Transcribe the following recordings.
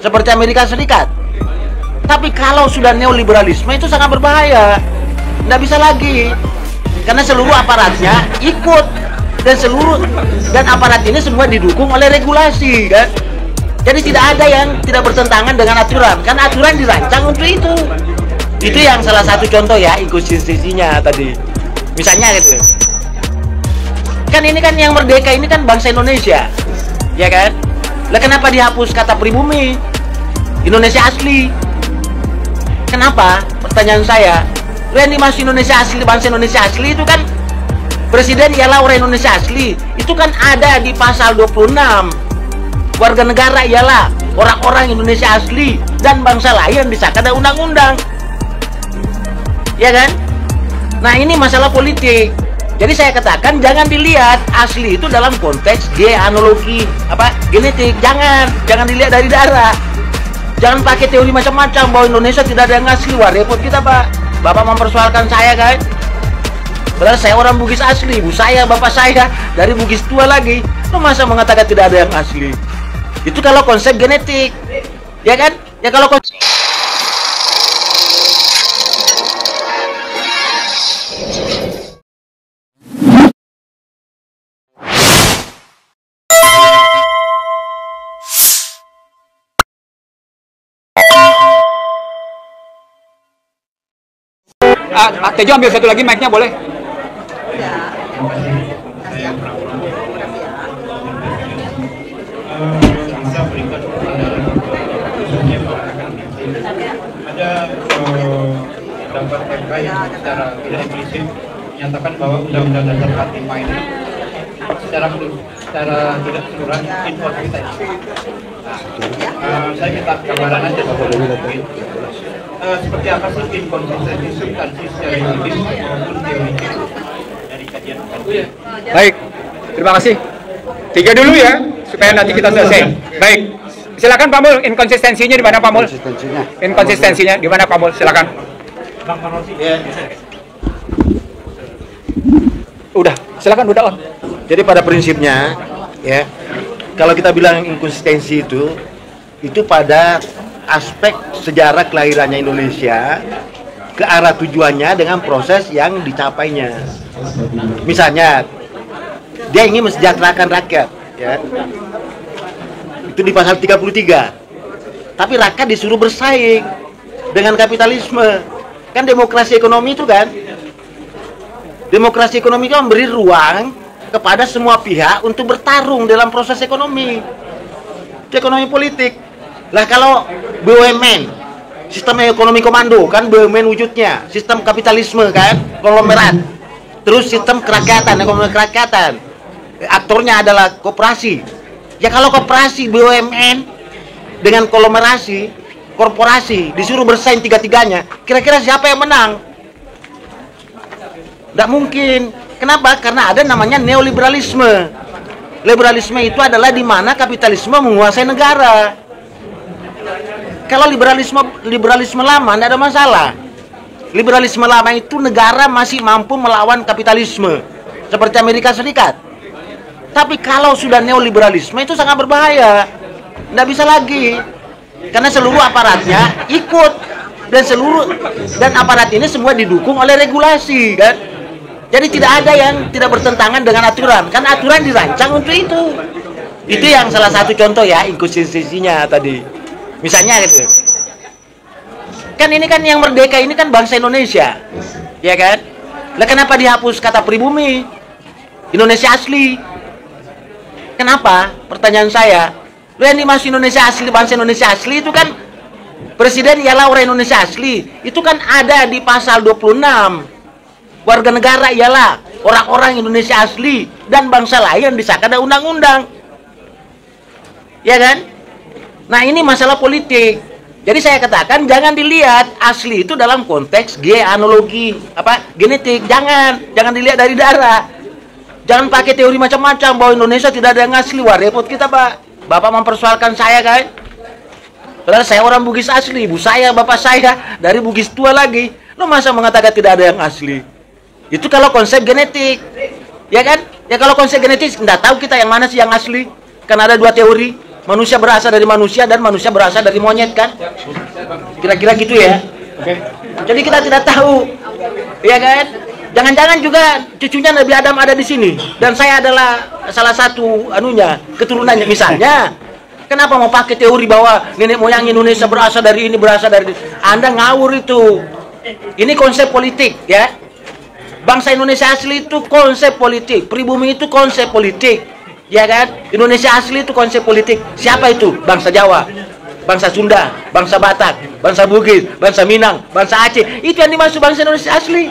seperti Amerika Serikat. Tapi kalau sudah neoliberalisme itu sangat berbahaya. Nggak bisa lagi, karena seluruh aparatnya ikut, dan aparat ini semua didukung oleh regulasi, kan? Jadi tidak ada yang tidak bertentangan dengan aturan, karena aturan dirancang untuk itu. Itu yang salah satu contoh ya, inkonsistensinya tadi. Misalnya gitu. Kan ini kan yang merdeka ini kan bangsa Indonesia, ya kan? Lah kenapa dihapus kata pribumi? Indonesia asli. Kenapa? Pertanyaan saya. Yang dimaksud Indonesia asli, bangsa Indonesia asli itu kan presiden ialah orang Indonesia asli. Itu kan ada di pasal 26. Warga negara ialah orang-orang Indonesia asli dan bangsa lain disahkan ada undang-undang. Ya kan? Nah, ini masalah politik. Jadi saya katakan jangan dilihat asli itu dalam konteks genealogi genetik. Jangan dilihat dari darah. Jangan pakai teori macam-macam bahwa Indonesia tidak ada yang asli. Wah, repot kita, Pak. Bapak mempersoalkan saya, kan? Padahal saya orang Bugis asli. Ibu saya, bapak saya dari Bugis tua lagi. Lo masa mengatakan tidak ada yang asli? Itu kalau konsep genetik. Ya kan? Ya kalau konsep... Tejo ambil satu lagi mic-nya boleh? Ya. Bisa berikan ada pendapat MK yang secara tidak eksplisit menyatakan bahwa Undang-Undang Dasar 45 ini secara tidak keseluruhan inkonsistensi. Saya minta gambaran aja mungkin. Seperti apa sih inkonsistensi substansi secara juridis maupun teoritis dari kajian tadi? Baik, terima kasih. 3 dulu ya, supaya nanti kita selesai. Baik, silakan Pak Mul, inkonsistensinya di mana Pak Mul? Inkonsistensinya di mana Pak Mul? Silakan. Bang Parosi. Ya. Udah, silakan udah on. Jadi pada prinsipnya, ya, kalau kita bilang inkonsistensi itu pada aspek sejarah kelahirannya Indonesia ke arah tujuannya dengan proses yang dicapainya. Misalnya, dia ingin mensejahterakan rakyat, ya. Itu di pasal 33. Tapi rakyat disuruh bersaing dengan kapitalisme. Kan demokrasi ekonomi itu kan. Demokrasi ekonomi kan memberi ruang kepada semua pihak untuk bertarung dalam proses ekonomi. Itu ekonomi politik. Lah kalau BUMN, sistem ekonomi komando kan BUMN wujudnya, sistem kapitalisme kan, konglomerat. Terus sistem kerakyatan, ekonomi kerakyatan. Aktornya adalah koperasi. Ya kalau koperasi BUMN dengan konglomerasi, korporasi disuruh bersaing tiga-tiganya, kira-kira siapa yang menang? Tidak mungkin. Kenapa? Karena ada namanya neoliberalisme. Liberalisme itu adalah di mana kapitalisme menguasai negara. Kalau liberalisme lama tidak ada masalah. Liberalisme lama itu negara masih mampu melawan kapitalisme seperti Amerika Serikat. Tapi kalau sudah neoliberalisme itu sangat berbahaya. Tidak bisa lagi, karena seluruh aparatnya ikut, dan aparat ini semua didukung oleh regulasi, kan? Jadi tidak ada yang tidak bertentangan dengan aturan, karena aturan dirancang untuk itu. Itu yang salah satu contoh ya, inkonsistensinya tadi. Misalnya gitu. Kan ini kan yang merdeka ini kan bangsa Indonesia. Ya kan? Lah kenapa dihapus kata pribumi? Indonesia asli. Kenapa? Pertanyaan saya. Yang dimaksud Indonesia asli, bangsa Indonesia asli itu kan presiden ialah orang Indonesia asli. Itu kan ada di pasal 26. Warga negara ialah orang-orang Indonesia asli dan bangsa lain disahkan ada undang-undang. Ya kan? Nah, ini masalah politik. Jadi saya katakan jangan dilihat asli itu dalam konteks genealogi genetik. Jangan dilihat dari darah. Jangan pakai teori macam-macam bahwa Indonesia tidak ada yang asli. Wah, repot kita, Pak. Bapak mempersoalkan saya, kan? Padahal saya orang Bugis asli. Ibu saya, bapak saya dari Bugis tua lagi. Lo masa mengatakan tidak ada yang asli? Itu kalau konsep genetik. Ya kan? Ya kalau konsep genetik, nggak tahu kita yang mana sih yang asli. Kan ada 2 teori. Manusia berasal dari manusia dan manusia berasal dari monyet kan? Kira-kira gitu ya. Jadi kita tidak tahu, ya kan? Jangan-jangan juga cucunya Nabi Adam ada di sini dan saya adalah salah satu keturunannya misalnya. Kenapa mau pakai teori bahwa nenek moyang Indonesia berasal dari ini, berasal dari ini? Anda ngawur itu. Ini konsep politik ya. Bangsa Indonesia asli itu konsep politik, pribumi itu konsep politik. Ya kan? Indonesia asli itu konsep politik. Siapa itu? Bangsa Jawa, bangsa Sunda, bangsa Batak, bangsa Bugis, bangsa Minang, bangsa Aceh. Itu yang dimaksud bangsa Indonesia asli.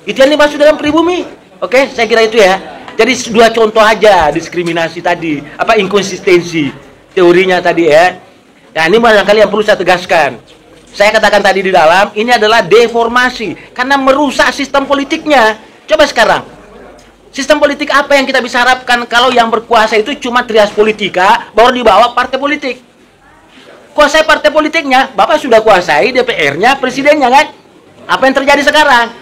Itu yang dimaksud dalam pribumi. Oke, saya kira itu ya. Jadi dua contoh aja diskriminasi tadi, inkonsistensi teorinya tadi ya. Nah, ini barangkali yang perlu saya tegaskan. Saya katakan tadi di dalam, ini adalah deformasi karena merusak sistem politiknya. Coba sekarang, sistem politik apa yang kita bisa harapkan kalau yang berkuasa itu cuma trias politika, baru dibawa partai politik. Kuasai partai politiknya, Bapak sudah kuasai DPR-nya, presidennya kan? Apa yang terjadi sekarang?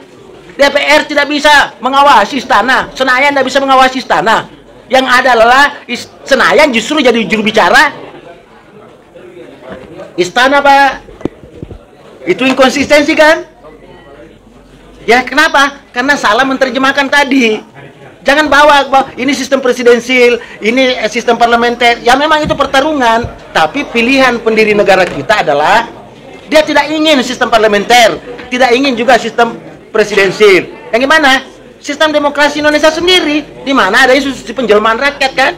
DPR tidak bisa mengawasi istana, Senayan tidak bisa mengawasi istana. Yang ada adalah Senayan justru jadi juru bicara istana, Pak. Itu inkonsistensi kan? Ya kenapa? Karena salah menerjemahkan tadi. Jangan bawa ini sistem presidensil, ini sistem parlementer. Ya memang itu pertarungan, tapi pilihan pendiri negara kita adalah dia tidak ingin sistem parlementer, tidak ingin juga sistem presidensil. Yang gimana? Sistem demokrasi Indonesia sendiri, di mana ada institusi penjelmaan rakyat kan?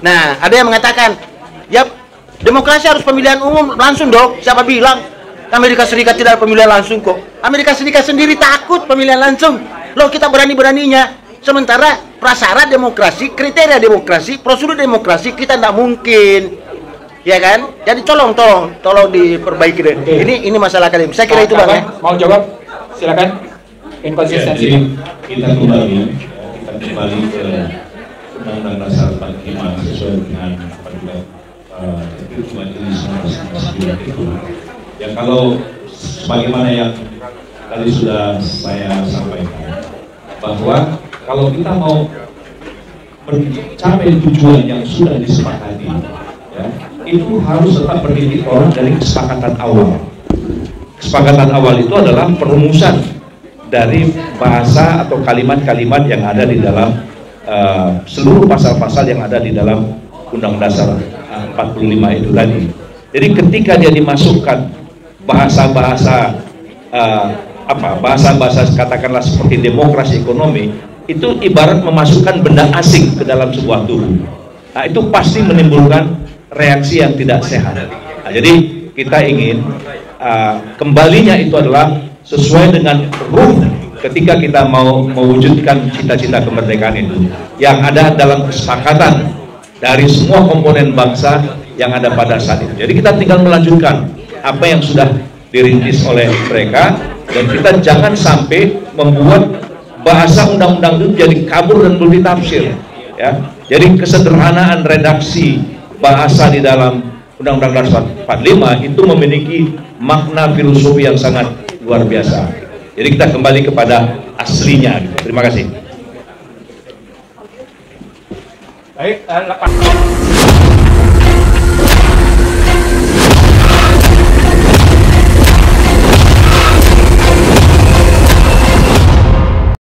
Nah, ada yang mengatakan, ya demokrasi harus pemilihan umum langsung dong. Siapa bilang Amerika Serikat tidak ada pemilihan langsung kok? Amerika Serikat sendiri takut pemilihan langsung. Loh, kita berani-beraninya. Sementara prasyarat demokrasi, kriteria demokrasi, prosedur demokrasi kita tidak mungkin, ya kan? Jadi tolong diperbaiki deh. Ini masalah kali. Saya kira itu Bang ya. Mau jawab? Silakan. Inkonsistensi. Ya, kita kembali ke Undang-Undang Dasar 45 sesuai dengan Majelis 1999 itu. Ya kalau sebagaimana yang tadi sudah saya sampaikan, bahwa kalau kita mau mencapai tujuan yang sudah disepakati, ya, itu harus tetap berdiri orang dari kesepakatan awal. Kesepakatan awal itu adalah perumusan dari bahasa atau kalimat-kalimat yang ada di dalam seluruh pasal-pasal yang ada di dalam Undang Dasar 45 itu tadi. Jadi ketika dia dimasukkan bahasa-bahasa bahasa-bahasa katakanlah seperti demokrasi ekonomi, itu ibarat memasukkan benda asing ke dalam sebuah tubuh. Nah, itu pasti menimbulkan reaksi yang tidak sehat. Nah, jadi kita ingin kembalinya itu adalah sesuai dengan ruh ketika kita mau mewujudkan cita-cita kemerdekaan itu, yang ada dalam kesepakatan dari semua komponen bangsa yang ada pada saat itu. Jadi kita tinggal melanjutkan apa yang sudah dirintis oleh mereka, dan kita jangan sampai membuat bahasa undang-undang itu jadi kabur dan multitafsir, ya. Jadi kesederhanaan redaksi bahasa di dalam Undang-Undang Dasar 45 itu memiliki makna filosofi yang sangat luar biasa. Jadi kita kembali kepada aslinya. Terima kasih. Baik,